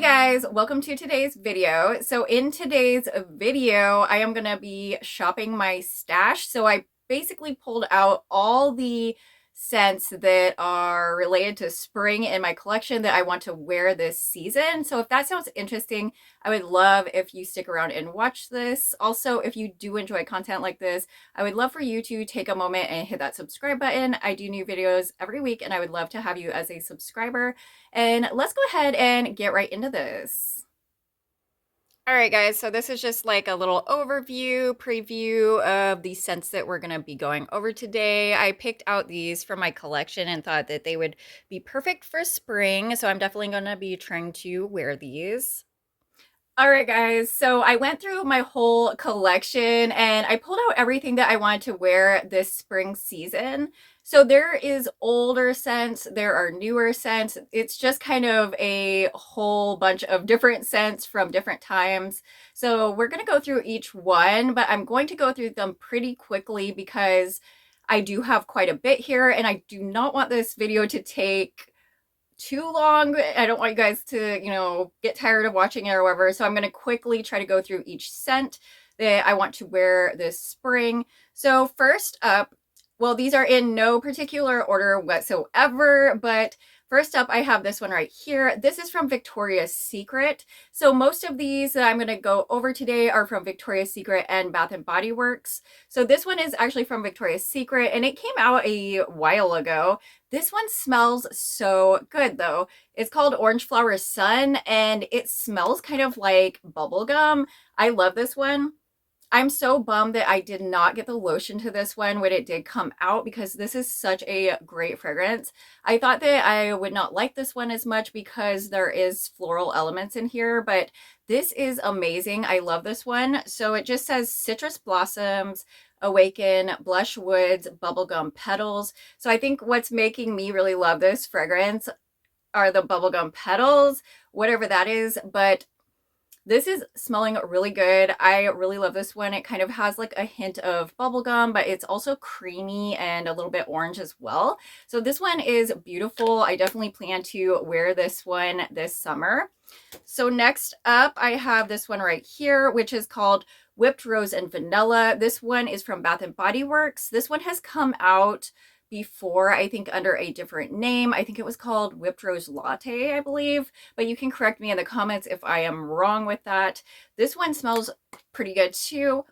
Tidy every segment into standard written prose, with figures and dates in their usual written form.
Guys, welcome to today's video. So in today's video, I am going to be shopping my stash. So I basically pulled out all the scents that are related to spring in my collection that I want to wear this season. So if that sounds interesting, I would love if you stick around and watch this. Also, if you do enjoy content like this, I would love for you to take a moment and hit that subscribe button. I do new videos every week and I would love to have you as a subscriber. And let's go ahead and get right into this. All right, guys, so this is just like a little overview, preview of the scents that we're going to be going over today. I picked out these from my collection and thought that they would be perfect for spring, so I'm definitely going to be trying to wear these. All right, guys, so I went through my whole collection and I pulled out everything that I wanted to wear this spring season. So there is older scents, there are newer scents. It's just kind of a whole bunch of different scents from different times. So we're going to go through each one, but I'm going to go through them pretty quickly because I do have quite a bit here and I do not want this video to take too long. I don't want you guys to, get tired of watching it or whatever. So I'm going to quickly try to go through each scent that I want to wear this spring. So first up, well, these are in no particular order whatsoever, but first up, I have this one right here. This is from Victoria's Secret. So most of these that I'm going to go over today are from Victoria's Secret and Bath & Body Works. So this one is actually from Victoria's Secret and it came out a while ago. This one smells so good though. It's called Orange Flower Sun and it smells kind of like bubblegum. I love this one. I'm so bummed that I did not get the lotion to this one when it did come out because this is such a great fragrance. I thought that I would not like this one as much because there is floral elements in here, but this is amazing. I love this one. So it just says citrus blossoms, awaken, blush woods, bubblegum petals. So I think what's making me really love this fragrance are the bubblegum petals, whatever that is, but this is smelling really good. I really love this one. It kind of has like a hint of bubblegum, but it's also creamy and a little bit orange as well. So this one is beautiful. I definitely plan to wear this one this summer. So next up, I have this one right here, which is called Whipped Rose and Vanilla. This one is from Bath & Body Works. This one has come out before, I think under a different name. I think it was called Whipped Rose Latte, I believe, but you can correct me in the comments if I am wrong with that. This one smells pretty good too.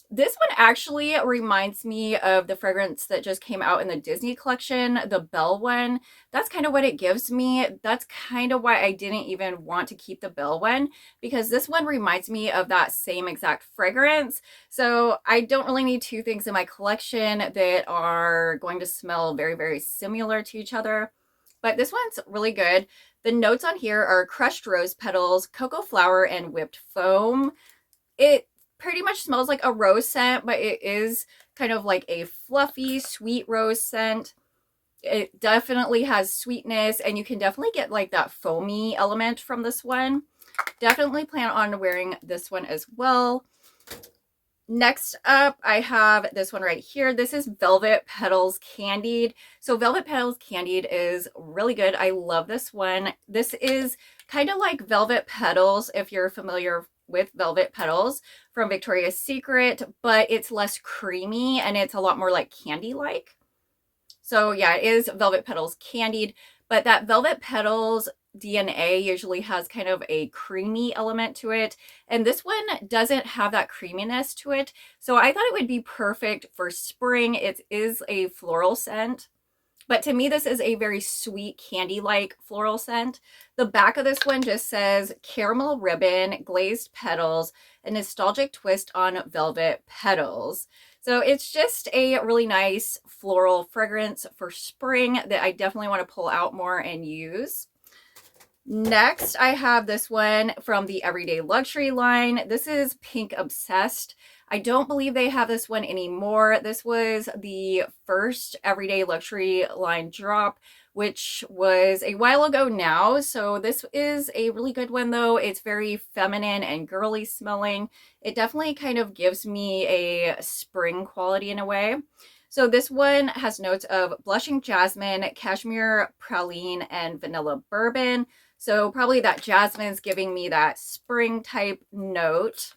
This one actually reminds me of the fragrance that just came out in the Disney collection, the Belle one. That's kind of what it gives me. That's kind of why I didn't even want to keep the Belle one, because this one reminds me of that same exact fragrance. So I don't really need two things in my collection that are going to smell very, very similar to each other. But this one's really good. The notes on here are crushed rose petals, cocoa flower, and whipped foam. It pretty much smells like a rose scent, but it is kind of like a fluffy, sweet rose scent. It definitely has sweetness, and you can definitely get like that foamy element from this one. Definitely plan on wearing this one as well. Next up, I have this one right here. This is Velvet Petals Candied. So Velvet Petals Candied is really good. I love this one. This is kind of like Velvet Petals, if you're familiar with Velvet Petals from Victoria's Secret, but it's less creamy and it's a lot more like candy-like. So yeah, it is Velvet Petals Candied, but that Velvet Petals DNA usually has kind of a creamy element to it, and this one doesn't have that creaminess to it. So I thought it would be perfect for spring. It is a floral scent, but to me, this is a very sweet candy-like floral scent. The back of this one just says caramel ribbon, glazed petals, a nostalgic twist on velvet petals. So it's just a really nice floral fragrance for spring that I definitely want to pull out more and use. Next, I have this one from the Everyday Luxury line. This is Pink Obsessed. I don't believe they have this one anymore. This was the first Everyday Luxury line drop, which was a while ago now. So this is a really good one though. It's very feminine and girly smelling. It definitely kind of gives me a spring quality in a way. So this one has notes of blushing jasmine, cashmere praline, and vanilla bourbon. So probably that jasmine is giving me that spring type note.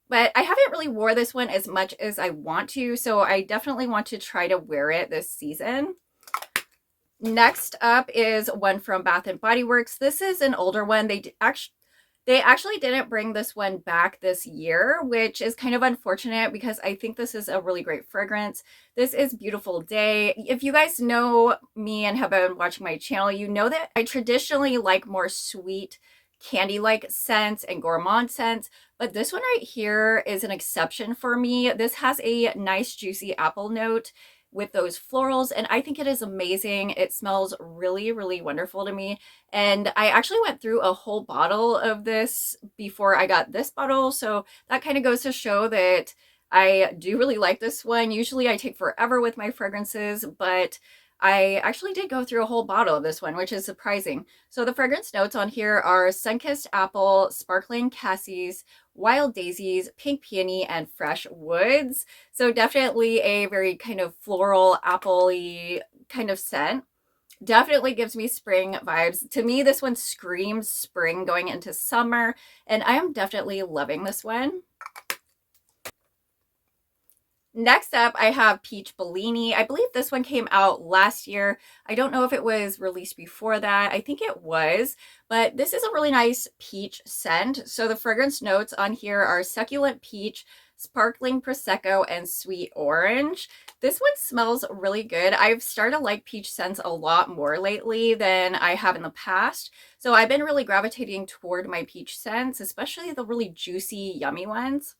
But I haven't really wore this one as much as I want to, so I definitely want to try to wear it this season. Next up is one from Bath and Body Works. This is an older one. They actually didn't bring this one back this year, which is kind of unfortunate because I think this is a really great fragrance. This is Beautiful Day. If you guys know me and have been watching my channel, you know that I traditionally like more sweet candy-like scents and gourmand scents, but this one right here is an exception for me. This has a nice juicy apple note with those florals, and I think it is amazing. It smells really, really wonderful to me. And I actually went through a whole bottle of this before I got this bottle, so that kind of goes to show that I do really like this one. Usually I take forever with my fragrances, but I actually did go through a whole bottle of this one, which is surprising. So the fragrance notes on here are sun-kissed apple, sparkling cassis, wild daisies, pink peony, and fresh woods. So definitely a very kind of floral, apple-y kind of scent. Definitely gives me spring vibes. To me, this one screams spring going into summer, and I am definitely loving this one. Next up, I have Peach Bellini. I believe this one came out last year. I don't know if it was released before that. I think it was, but this is a really nice peach scent. So the fragrance notes on here are succulent peach, sparkling prosecco, and sweet orange. This one smells really good. I've started to like peach scents a lot more lately than I have in the past. So I've been really gravitating toward my peach scents, especially the really juicy, yummy ones.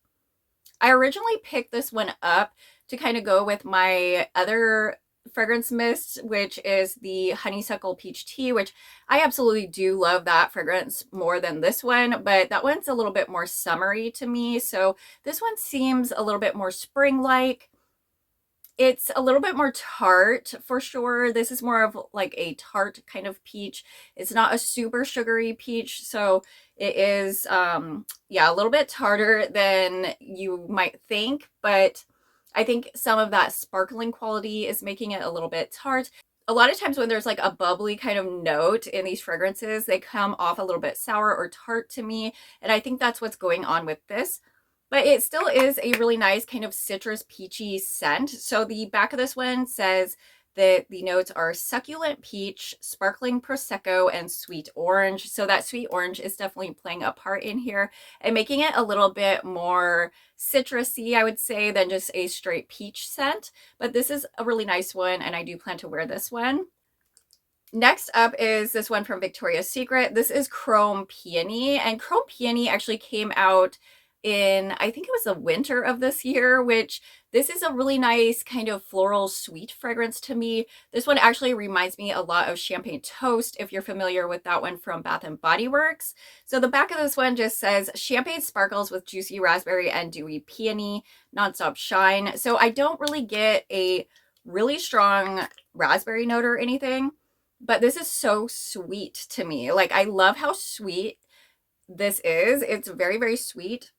I originally picked this one up to kind of go with my other fragrance mist, which is the honeysuckle peach tea, which I absolutely do love that fragrance more than this one, but that one's a little bit more summery to me. So this one seems a little bit more spring-like. It's a little bit more tart for sure. This is more of like a tart kind of peach. It's not a super sugary peach, so it is yeah, a little bit tartar than you might think, but I think some of that sparkling quality is making it a little bit tart. A lot of times when there's like a bubbly kind of note in these fragrances, they come off a little bit sour or tart to me, and I think that's what's going on with this. But it still is a really nice kind of citrus peachy scent. So the back of this one says that the notes are succulent peach, sparkling prosecco, and sweet orange. So that sweet orange is definitely playing a part in here and making it a little bit more citrusy, I would say, than just a straight peach scent. But this is a really nice one, and I do plan to wear this one. Next up is this one from Victoria's Secret. This is Chrome Peony, and Chrome Peony actually came out in, I think it was the winter of this year, which this is a really nice kind of floral sweet fragrance to me. This one actually reminds me a lot of Champagne Toast, if you're familiar with that one from Bath and Body Works. So the back of this one just says champagne sparkles with juicy raspberry and dewy peony, nonstop shine. So I don't really get a really strong raspberry note or anything, but this is so sweet to me. Like, I love how sweet this is. It's very, very sweet.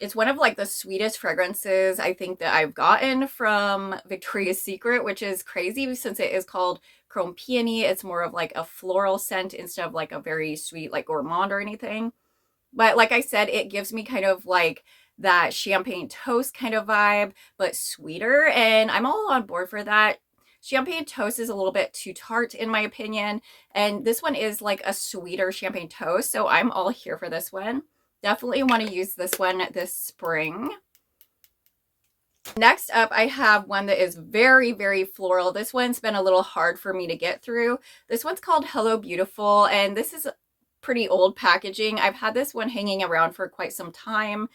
It's one of like the sweetest fragrances I think that I've gotten from Victoria's Secret, which is crazy since it is called Chrome Peony. It's more of like a floral scent instead of like a very sweet like gourmand or anything. But like I said, it gives me kind of like that champagne toast kind of vibe, but sweeter. And I'm all on board for that. Champagne toast is a little bit too tart in my opinion. And this one is like a sweeter champagne toast. So I'm all here for this one. Definitely want to use this one this spring. Next up, I have one that is very, very floral. This one's been a little hard for me to get through. This one's called Hello Beautiful, and this is pretty old packaging. I've had this one hanging around for quite some time.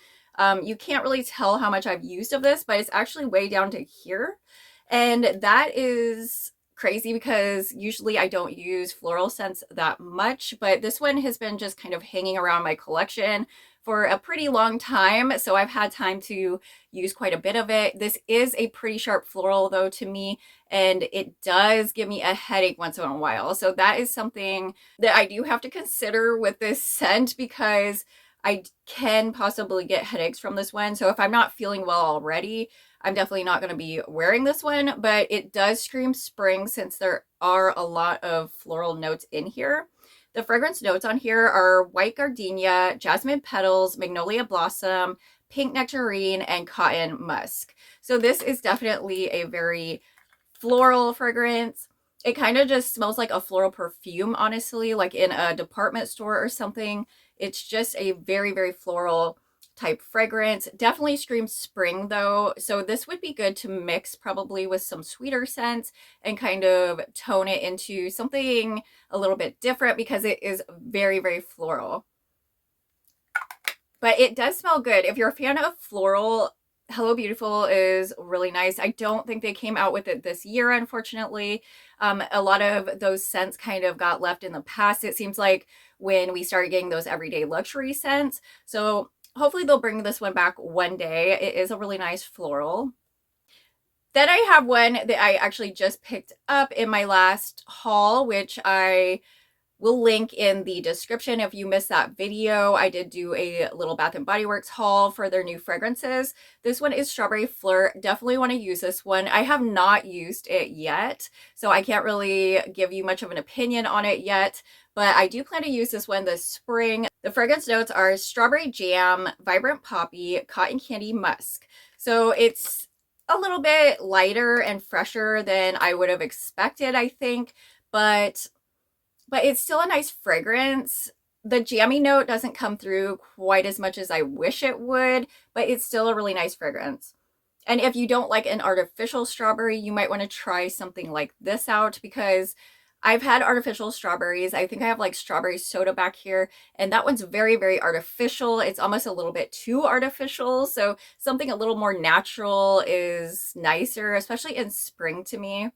You can't really tell how much I've used of this, but it's actually way down to here. And that is crazy because usually I don't use floral scents that much, but this one has been just kind of hanging around my collection for a pretty long time, so I've had time to use quite a bit of it. This is a pretty sharp floral though to me, and it does give me a headache once in a while, so that is something that I do have to consider with this scent because I can possibly get headaches from this one. So if I'm not feeling well already, I'm definitely not going to be wearing this one, but it does scream spring since there are a lot of floral notes in here. The fragrance notes on here are white gardenia, jasmine petals, magnolia blossom, pink nectarine, and cotton musk. So this is definitely a very floral fragrance. It kind of just smells like a floral perfume, honestly, like in a department store or something. It's just a very, very floral type fragrance. Definitely screams spring though. So this would be good to mix probably with some sweeter scents and kind of tone it into something a little bit different because it is very, very floral. But it does smell good. If you're a fan of floral, Hello Beautiful is really nice. I don't think they came out with it this year, unfortunately. A lot of those scents kind of got left in the past, it seems like, when we started getting those everyday luxury scents. So hopefully they'll bring this one back one day. It is a really nice floral. Then I have one that I actually just picked up in my last haul, which I will link in the description if you missed that video. I did do a little Bath and Body Works haul for their new fragrances. This one is Strawberry Flirt. Definitely want to use this one. I have not used it yet, so I can't really give you much of an opinion on it yet, but I do plan to use this one this spring. The fragrance notes are strawberry jam, vibrant poppy, cotton candy, musk. So it's a little bit lighter and fresher than I would have expected, I think, but it's still a nice fragrance. The jammy note doesn't come through quite as much as I wish it would, but it's still a really nice fragrance. And if you don't like an artificial strawberry, you might want to try something like this out because I've had artificial strawberries. I think I have like strawberry soda back here, and that one's very, very artificial. It's almost a little bit too artificial. So something a little more natural is nicer, especially in spring to me.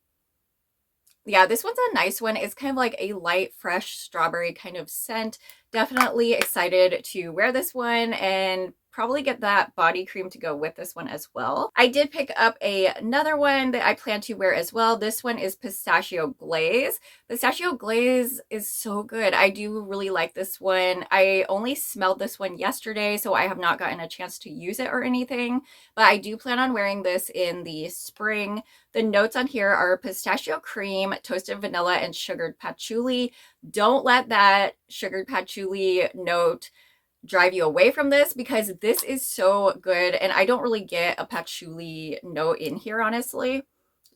Yeah, this one's a nice one. It's kind of like a light, fresh strawberry kind of scent. Definitely excited to wear this one and probably get that body cream to go with this one as well. I did pick up another one that I plan to wear as well. This one is Pistachio Glaze. Pistachio Glaze is so good. I do really like this one. I only smelled this one yesterday, so I have not gotten a chance to use it or anything, but I do plan on wearing this in the spring. The notes on here are pistachio cream, toasted vanilla, and sugared patchouli. Don't let that sugared patchouli note drive you away from this because this is so good, and I don't really get a patchouli note in here, honestly.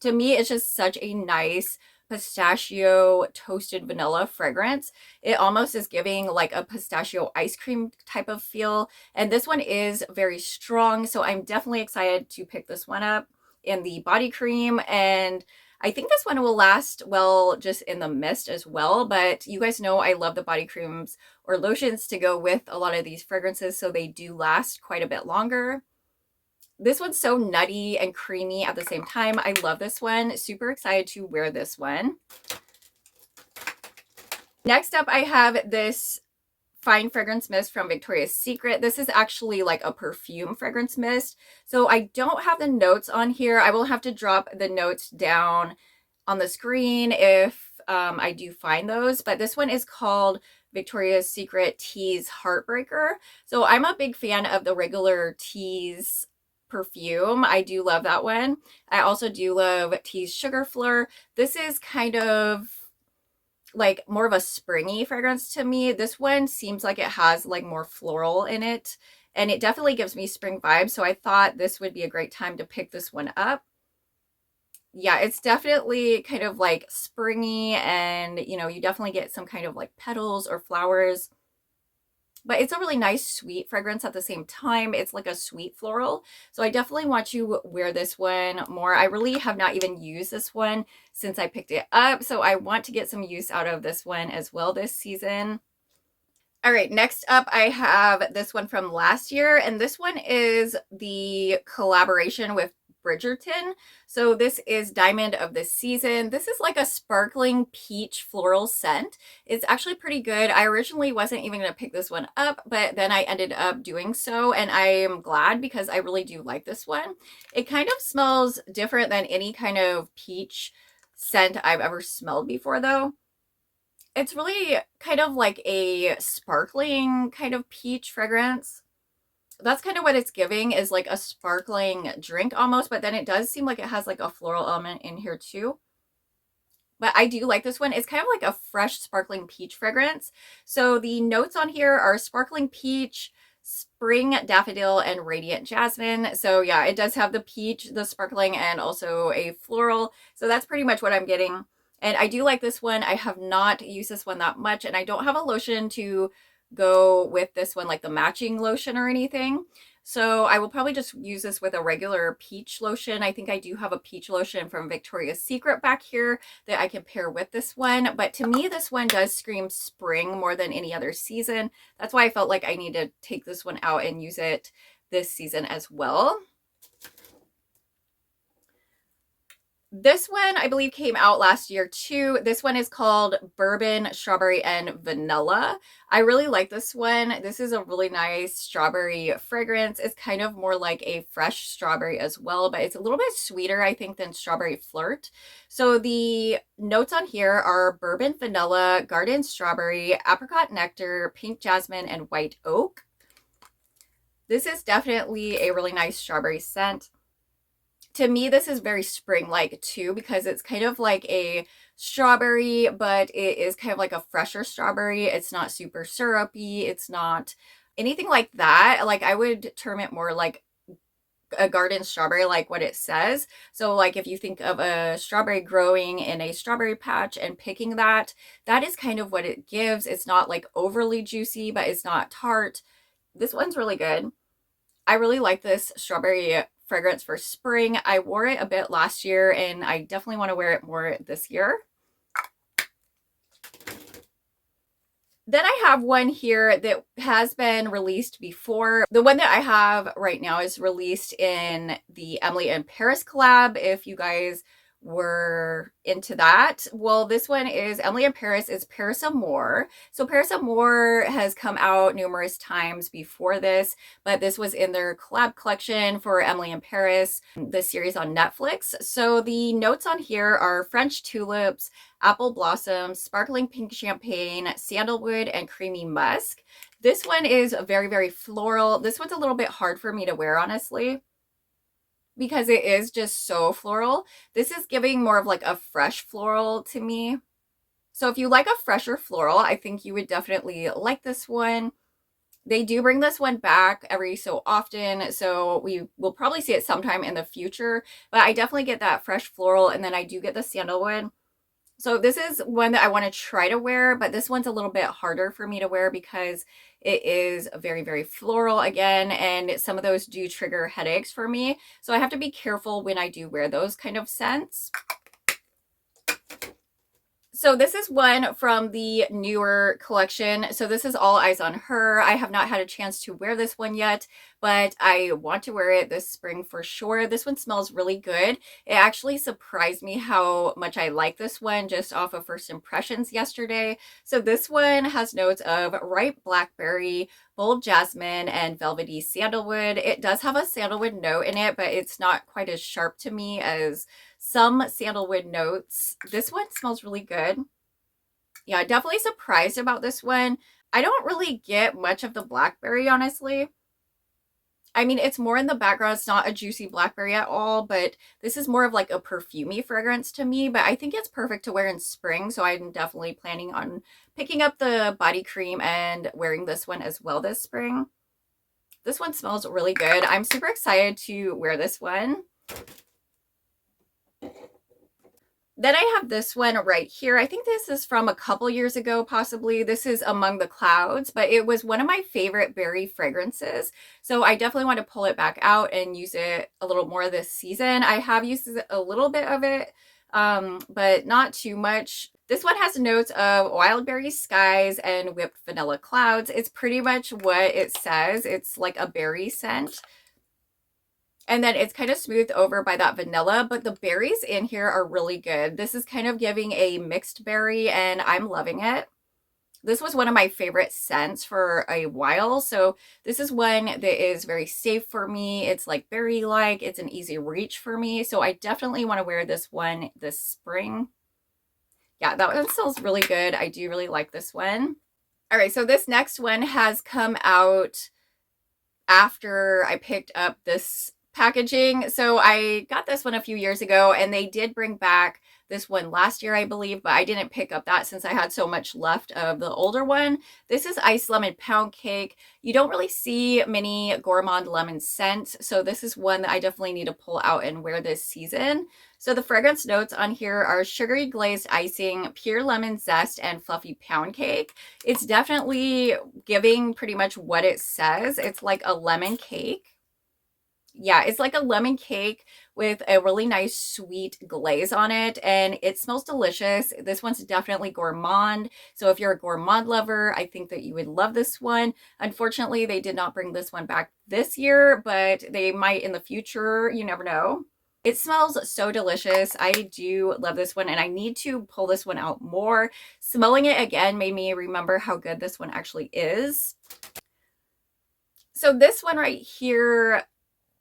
To me, it's just such a nice pistachio toasted vanilla fragrance. It almost is giving like a pistachio ice cream type of feel, and this one is very strong, so I'm definitely excited to pick this one up in the body cream. And I think this one will last well just in the mist as well, but you guys know I love the body creams or lotions to go with a lot of these fragrances, so they do last quite a bit longer. This one's so nutty and creamy at the same time. I love this one. Super excited to wear this one. Next up, I have this fine fragrance mist from Victoria's Secret. This is actually like a perfume fragrance mist. So I don't have the notes on here. I will have to drop the notes down on the screen if I do find those. But this one is called Victoria's Secret Tease Heartbreaker. So I'm a big fan of the regular Tease perfume. I do love that one. I also do love Tease Sugar Fleur. This is kind of like more of a springy fragrance to me. This one seems like it has like more floral in it, and it definitely gives me spring vibes. So I thought this would be a great time to pick this one up. Yeah, it's definitely kind of like springy, and you know, you definitely get some kind of like petals or flowers. But it's a really nice sweet fragrance at the same time. It's like a sweet floral. So I definitely want to wear this one more. I really have not even used this one since I picked it up. So I want to get some use out of this one as well this season. All right, next up I have this one from last year, and this one is the collaboration with Bridgerton. So this is Diamond of the Season. This is like a sparkling peach floral scent. It's actually pretty good. I originally wasn't even going to pick this one up, but then I ended up doing so, and I am glad because I really do like this one. It kind of smells different than any kind of peach scent I've ever smelled before though. It's really kind of like a sparkling kind of peach fragrance. that's kind of what it's giving, is like a sparkling drink almost, but then it does seem like it has like a floral element in here too. But I do like this one. It's kind of like a fresh sparkling peach fragrance. So the notes on here are sparkling peach, spring daffodil, and radiant jasmine. So yeah, it does have the peach, the sparkling, and also a floral. So that's pretty much what I'm getting. And I do like this one. I have not used this one that much, and I don't have a lotion to go with this one, like the matching lotion or anything. So I will probably just use this with a regular peach lotion. I think I do have a peach lotion from Victoria's Secret back here that I can pair with this one. But to me, this one does scream spring more than any other season. That's why I felt like I need to take this one out and use it this season as well. This one, I believe, came out last year too. This one is called Bourbon, Strawberry, and Vanilla. I really like this one. This is a really nice strawberry fragrance. It's kind of more like a fresh strawberry as well, but it's a little bit sweeter, I think, than Strawberry Flirt. So the notes on here are bourbon, vanilla, garden strawberry, apricot nectar, pink jasmine, and white oak. This is definitely a really nice strawberry scent. To me, this is very spring-like too, because it's kind of like a strawberry, but it is kind of like a fresher strawberry. It's not super syrupy. It's not anything like that. Like, I would term it more like a garden strawberry, like what it says. So like if you think of a strawberry growing in a strawberry patch and picking that, that is kind of what it gives. It's not like overly juicy, but it's not tart. This one's really good. I really like this strawberry fragrance for spring. I wore it a bit last year, and I definitely want to wear it more this year. Then I have one here that has been released before. The one that I have right now is released in the Emily in Paris collab, if you guys were into that. Well, this one is Emily in Paris is Paris Amour. So Paris Amour has come out numerous times before this, but this was in their collab collection for Emily in Paris, the series on Netflix. So the notes on here are French tulips, apple blossoms, sparkling pink champagne, sandalwood, and creamy musk. This one is very, very floral. This one's a little bit hard for me to wear, honestly, because it is just so floral. This is giving more of like a fresh floral to me. So if you like a fresher floral, I think you would definitely like this one. They do bring this one back every so often, so we will probably see it sometime in the future, but I definitely get that fresh floral, and then I do get the sandalwood. So this is one that I want to try to wear, but this one's a little bit harder for me to wear because it is very, very floral again, and some of those do trigger headaches for me. So I have to be careful when I do wear those kind of scents. So this is one from the newer collection. So this is All Eyes on Her. I have not had a chance to wear this one yet, but I want to wear it this spring for sure. This one smells really good. It actually surprised me how much I like this one just off of first impressions yesterday. So this one has notes of ripe blackberry, bold jasmine, and velvety sandalwood. It does have a sandalwood note in it, but it's not quite as sharp to me as some sandalwood notes. This one smells really good. Yeah, definitely surprised about this one. I don't really get much of the blackberry, honestly. I mean, it's more in the background. It's not a juicy blackberry at all, but this is more of like a perfumey fragrance to me, but I think it's perfect to wear in spring, so I'm definitely planning on picking up the body cream and wearing this one as well this spring. This one smells really good. I'm super excited to wear this one. Then I have this one right here. I think this is from a couple years ago, possibly. This is Among the Clouds, but it was one of my favorite berry fragrances. So I definitely want to pull it back out and use it a little more this season. I have used a little bit of it, but not too much. This one has notes of wild berry skies and whipped vanilla clouds. It's pretty much what it says. It's like a berry scent. And then it's kind of smoothed over by that vanilla, but the berries in here are really good. This is kind of giving a mixed berry, and I'm loving it. This was one of my favorite scents for a while, so this is one that is very safe for me. It's like berry-like. It's an easy reach for me, so I definitely want to wear this one this spring. Yeah, that one smells really good. I do really like this one. All right, so this next one has come out after I picked up this packaging. So I got this one a few years ago, and they did bring back this one last year, I believe, but I didn't pick up that since I had so much left of the older one. This is Iced Lemon Pound Cake. You don't really see many Gourmand lemon scents, so this is one that I definitely need to pull out and wear this season. So the fragrance notes on here are sugary glazed icing, pure lemon zest, and fluffy pound cake. It's definitely giving pretty much what it says. It's like a lemon cake. Yeah, it's like a lemon cake with a really nice sweet glaze on it, and it smells delicious. This one's definitely gourmand. So if you're a gourmand lover, I think that you would love this one. Unfortunately, they did not bring this one back this year, but they might in the future. You never know. It smells so delicious. I do love this one, and I need to pull this one out more. Smelling it again made me remember how good this one actually is. So this one right here,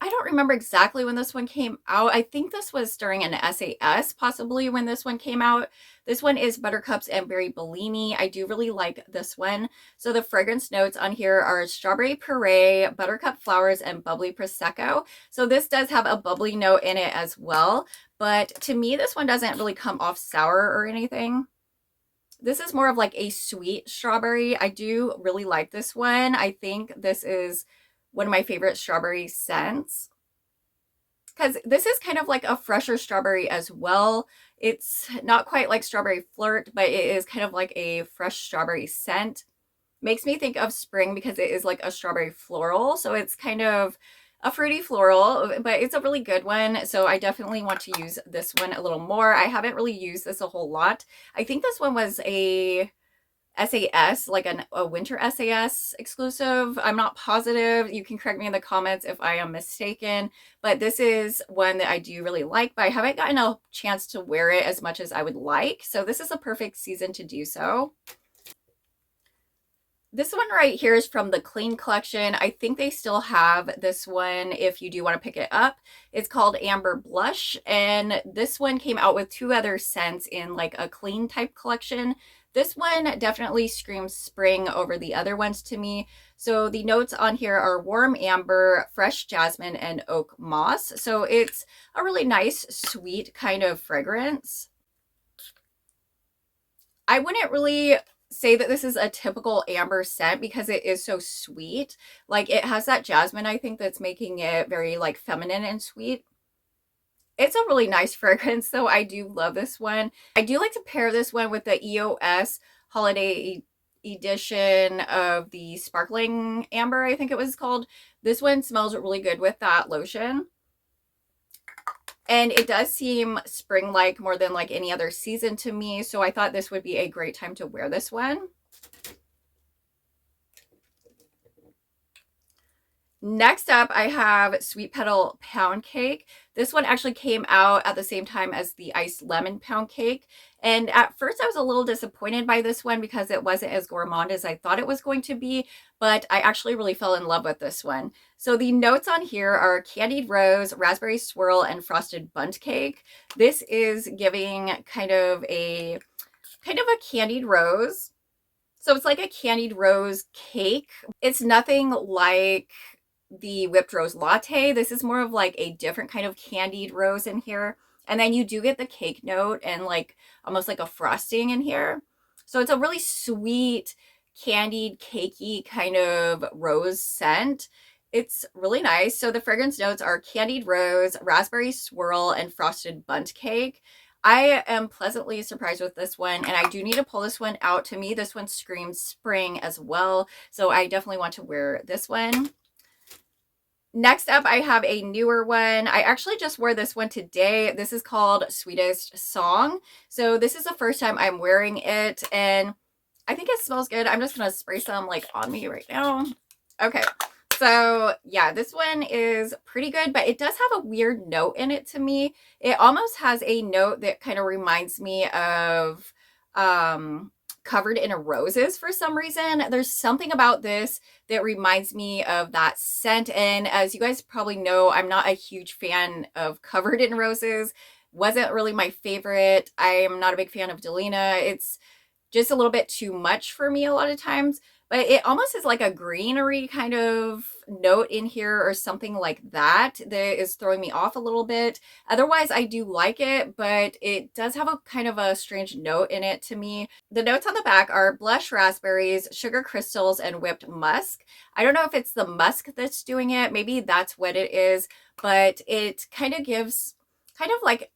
I don't remember exactly when this one came out. I think this was during an SAS, possibly, when this one came out. This one is Buttercups and Berry Bellini. I do really like this one. So the fragrance notes on here are strawberry puree, buttercup flowers, and bubbly prosecco. So this does have a bubbly note in it as well. But to me, this one doesn't really come off sour or anything. This is more of like a sweet strawberry. I do really like this one. I think this is one of my favorite strawberry scents, because this is kind of like a fresher strawberry as well. It's not quite like strawberry flirt, but it is kind of like a fresh strawberry scent. Makes me think of spring because it is like a strawberry floral. So it's kind of a fruity floral, but it's a really good one. So I definitely want to use this one a little more. I haven't really used this a whole lot. I think this one was a SAS, like a winter SAS exclusive. I'm not positive. You can correct me in the comments if I am mistaken, but this is one that I do really like, but I haven't gotten a chance to wear it as much as I would like. So this is a perfect season to do so. This one right here is from the Clean collection. I think they still have this one if you do want to pick it up. It's called Amber Blush, and this one came out with two other scents in like a Clean type collection. This one definitely screams spring over the other ones to me. So the notes on here are warm amber, fresh jasmine, and oak moss. So it's a really nice, sweet kind of fragrance. I wouldn't really say that this is a typical amber scent because it is so sweet. Like, it has that jasmine, I think, that's making it very like feminine and sweet. It's a really nice fragrance, so I do love this one. I do like to pair this one with the EOS holiday edition of the sparkling amber, I think it was called. This one smells really good with that lotion. And it does seem spring-like more than like any other season to me. So I thought this would be a great time to wear this one. Next up, I have Sweet Petal Pound Cake. This one actually came out at the same time as the Iced Lemon Pound Cake. And at first I was a little disappointed by this one because it wasn't as gourmand as I thought it was going to be, but I actually really fell in love with this one. So the notes on here are candied rose, raspberry swirl, and frosted bundt cake. This is giving kind of a candied rose. So it's like a candied rose cake. It's nothing like the whipped rose latte. This is more of like a different kind of candied rose in here. And then you do get the cake note and like almost like a frosting in here. So it's a really sweet, candied, cakey kind of rose scent. It's really nice. So the fragrance notes are candied rose, raspberry swirl, and frosted bundt cake. I am pleasantly surprised with this one, and I do need to pull this one out. To me, this one screams spring as well. So I definitely want to wear this one. Next up, I have a newer one. I actually just wore this one today. This is called Sweetest Song. So this is the first time I'm wearing it, and I think it smells good. I'm just going to spray some like on me right now. Okay. So yeah, this one is pretty good, but it does have a weird note in it to me. It almost has a note that kind of reminds me of Covered in Roses for some reason. There's something about this that reminds me of that scent. And as you guys probably know, I'm not a huge fan of Covered in Roses. Wasn't really my favorite. I am not a big fan of Delina. It's just a little bit too much for me a lot of times. but it almost is like a greenery kind of note in here or something like that that is throwing me off a little bit. Otherwise, I do like it, but it does have a kind of a strange note in it to me. The notes on the back are blush raspberries, sugar crystals, and whipped musk. I don't know if it's the musk that's doing it. Maybe that's what it is, but it kind of gives kind of like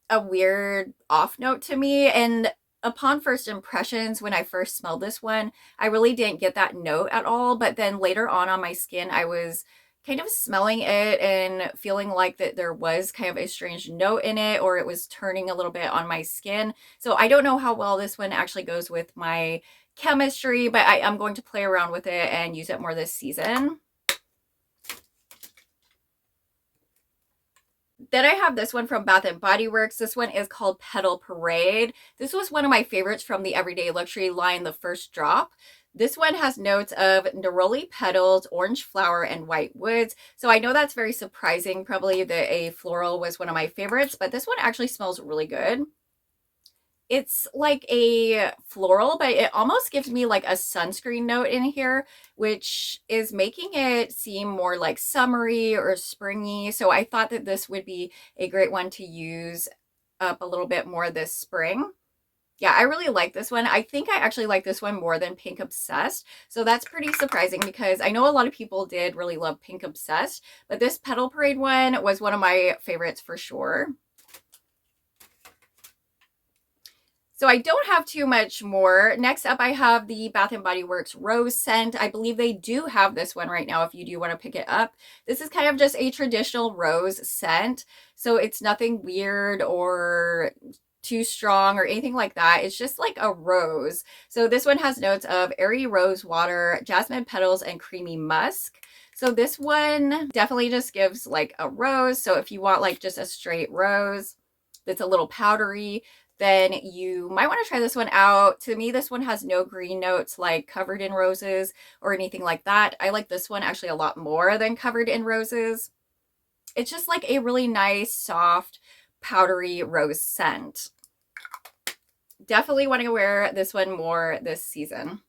a weird off note to me. And upon first impressions, when I first smelled this one, I really didn't get that note at all. But then later on my skin, I was kind of smelling it and feeling like that there was kind of a strange note in it, or it was turning a little bit on my skin. So I don't know how well this one actually goes with my chemistry, but I am going to play around with it and use it more this season. Then I have this one from Bath & Body Works. This one is called Petal Parade. This was one of my favorites from the Everyday Luxury line, the first drop. This one has notes of neroli petals, orange flower, and white woods. So I know that's very surprising, probably that a floral was one of my favorites, but this one actually smells really good. It's like a floral, but it almost gives me like a sunscreen note in here, which is making it seem more like summery or springy. So I thought that this would be a great one to use up a little bit more this spring. Yeah, I really like this one. I think I actually like this one more than Pink Obsessed. So that's pretty surprising because I know a lot of people did really love Pink Obsessed, but this Petal Parade one was one of my favorites for sure. So I don't have too much more. Next up, I have the Bath & Body Works Rose scent. I believe they do have this one right now if you do want to pick it up. This is kind of just a traditional rose scent. So it's nothing weird or too strong or anything like that. It's just like a rose. So this one has notes of airy rose water, jasmine petals, and creamy musk. So this one definitely just gives like a rose. So if you want like just a straight rose that's a little powdery, then you might want to try this one out. To me, this one has no green notes like Covered in Roses or anything like that. I like this one actually a lot more than Covered in Roses. It's just like a really nice, soft, powdery rose scent. Definitely want to wear this one more this season.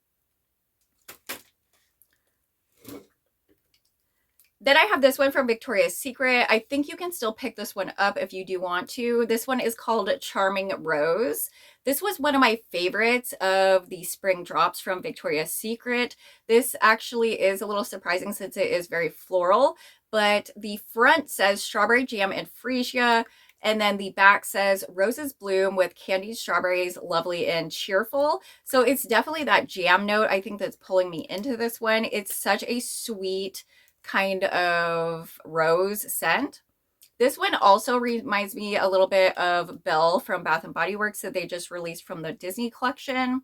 Then I have this one from Victoria's Secret. I think you can still pick this one up if you do want to. This one is called Charming Rose. This was one of my favorites of the spring drops from Victoria's Secret. This actually is a little surprising since it is very floral, but the front says strawberry jam and freesia, and then the back says roses bloom with candied strawberries, lovely and cheerful. So it's definitely that jam note I think that's pulling me into this one. It's such a sweet kind of rose scent. This one also reminds me a little bit of Belle from Bath & Body Works that they just released from the Disney collection.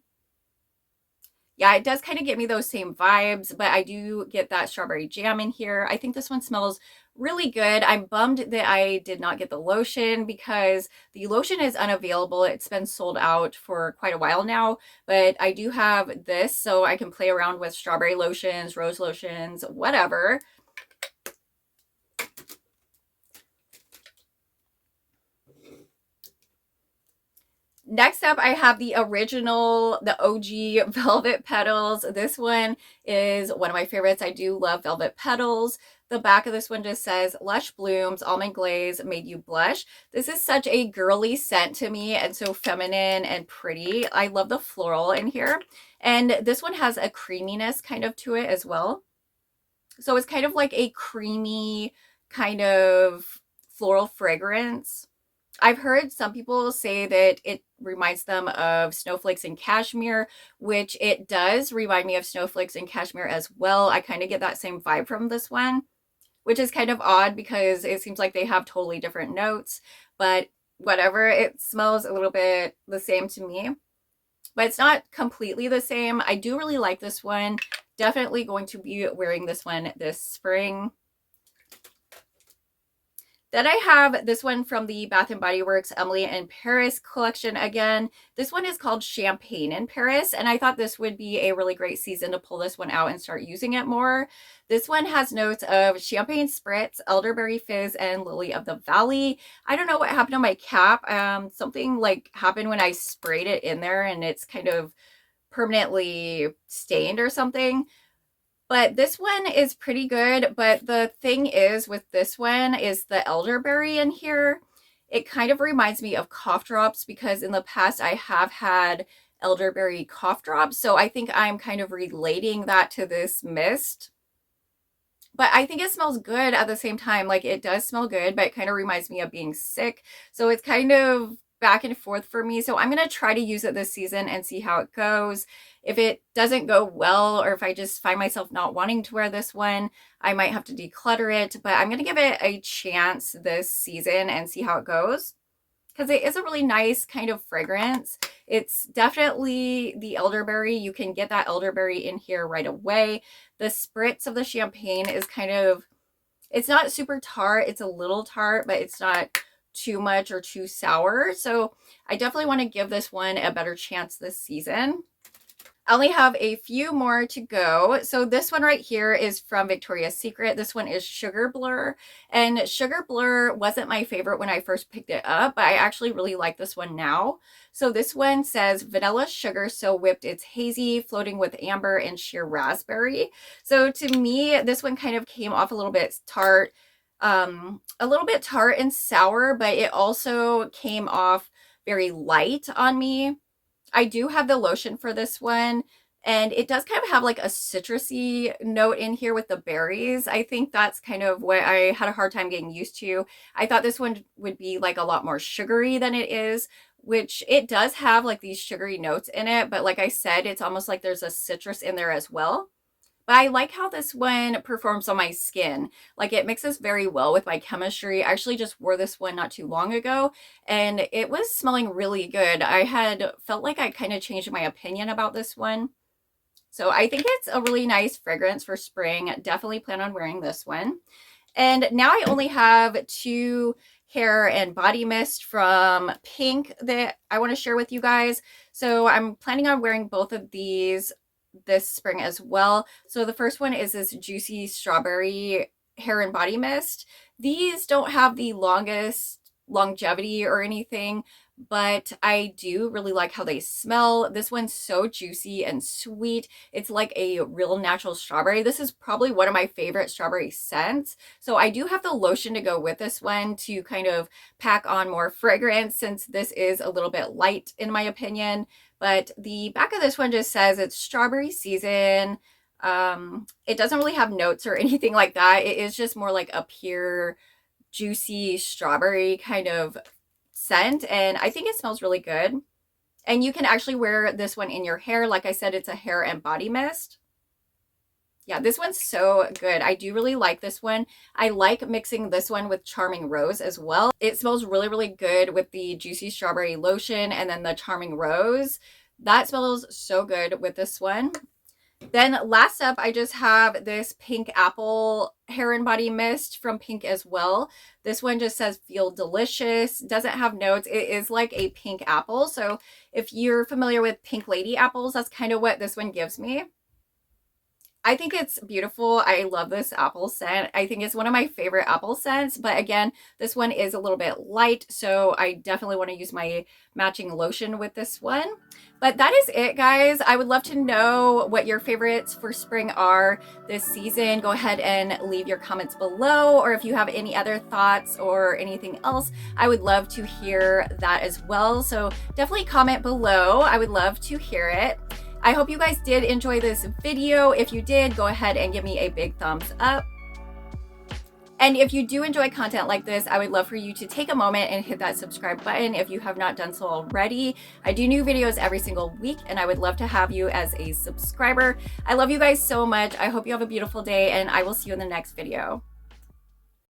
Yeah, it does kind of get me those same vibes, but I do get that strawberry jam in here. I think this one smells really good. I'm bummed that I did not get the lotion because the lotion is unavailable. It's been sold out for quite a while now, but I do have this so I can play around with strawberry lotions, rose lotions, whatever. Next up, I have the original, the OG Velvet Petals. This one is one of my favorites. I do love Velvet Petals. The back of this one just says, Lush Blooms, Almond Glaze, Made You Blush. This is such a girly scent to me and so feminine and pretty. I love the floral in here. And this one has a creaminess kind of to it as well. So it's kind of like a creamy kind of floral fragrance. I've heard some people say that it reminds them of snowflakes and cashmere, which it does remind me of snowflakes and cashmere as well. I kind of get that same vibe from this one, which is kind of odd because it seems like they have totally different notes, but whatever, it smells a little bit the same to me, but it's not completely the same. I do really like this one. Definitely going to be wearing this one this spring. Then I have this one from the Bath & Body Works Emily in Paris collection again. This one is called Champagne in Paris, and I thought this would be a really great season to pull this one out and start using it more. This one has notes of champagne spritz, elderberry fizz, and lily of the valley. I don't know what happened to my cap. Something like happened when I sprayed it in there, and it's kind of permanently stained or something. But this one is pretty good. But the thing is with this one is the elderberry in here. It kind of reminds me of cough drops because in the past I have had elderberry cough drops. So I think I'm kind of relating that to this mist. But I think it smells good at the same time. Like, it does smell good, but it kind of reminds me of being sick. So it's kind of back and forth for me. So I'm going to try to use it this season and see how it goes. If it doesn't go well, or if I just find myself not wanting to wear this one, I might have to declutter it. But I'm going to give it a chance this season and see how it goes, because it is a really nice kind of fragrance. It's definitely the elderberry. You can get that elderberry in here right away. The spritz of the champagne is kind of, it's not super tart. It's a little tart, but it's not too much or too sour. So I definitely want to give this one a better chance this season. I only have a few more to go. So this one right here is from Victoria's Secret. This one is Sugar Blur. And Sugar Blur wasn't my favorite when I first picked it up, but I actually really like this one now. So this one says vanilla sugar so whipped it's hazy, floating with amber and sheer raspberry. So to me, this one kind of came off a little bit tart, and sour, but it also came off very light on me. I do have the lotion for this one, and it does kind of have like a citrusy note in here with the berries. I think that's kind of what I had a hard time getting used to. I thought this one would be like a lot more sugary than it is, which it does have like these sugary notes in it. But like I said, it's almost like there's a citrus in there as well. But I like how this one performs on my skin. Like, it mixes very well with my chemistry. I actually just wore this one not too long ago, and it was smelling really good. I had felt like I kind of changed my opinion about this one. So I think it's a really nice fragrance for spring. Definitely plan on wearing this one. And now I only have 2 hair and body mist from Pink that I want to share with you guys. So I'm planning on wearing both of these this spring as well. So the first one is this juicy strawberry hair and body mist. These don't have the longest longevity or anything, but I do really like how they smell. This one's so juicy and sweet. It's like a real natural strawberry. This is probably one of my favorite strawberry scents. So I do have the lotion to go with this one to kind of pack on more fragrance, since this is a little bit light in my opinion. But the back of this one just says it's strawberry season. It doesn't really have notes or anything like that. It is just more like a pure, juicy strawberry kind of scent. And I think it smells really good. And you can actually wear this one in your hair. Like I said, it's a hair and body mist. Yeah, this one's so good. I do really like this one. I like mixing this one with Charming Rose as well. It smells really, really good with the Juicy Strawberry Lotion and then the Charming Rose. That smells so good with this one. Then last up, I just have this Pink Apple hair and body mist from Pink as well. This one just says feel delicious. Doesn't have notes. It is like a pink apple. So if you're familiar with Pink Lady apples, that's kind of what this one gives me. I think it's beautiful. I love this apple scent. I think it's one of my favorite apple scents. But again, this one is a little bit light, so I definitely want to use my matching lotion with this one. But that is it, guys. I would love to know what your favorites for spring are this season. Go ahead and leave your comments below. Or if you have any other thoughts or anything else, I would love to hear that as well. So definitely comment below. I would love to hear it. I hope you guys did enjoy this video. If you did, go ahead and give me a big thumbs up. And if you do enjoy content like this, I would love for you to take a moment and hit that subscribe button if you have not done so already. I do new videos every single week, and I would love to have you as a subscriber. I love you guys so much. I hope you have a beautiful day, and I will see you in the next video.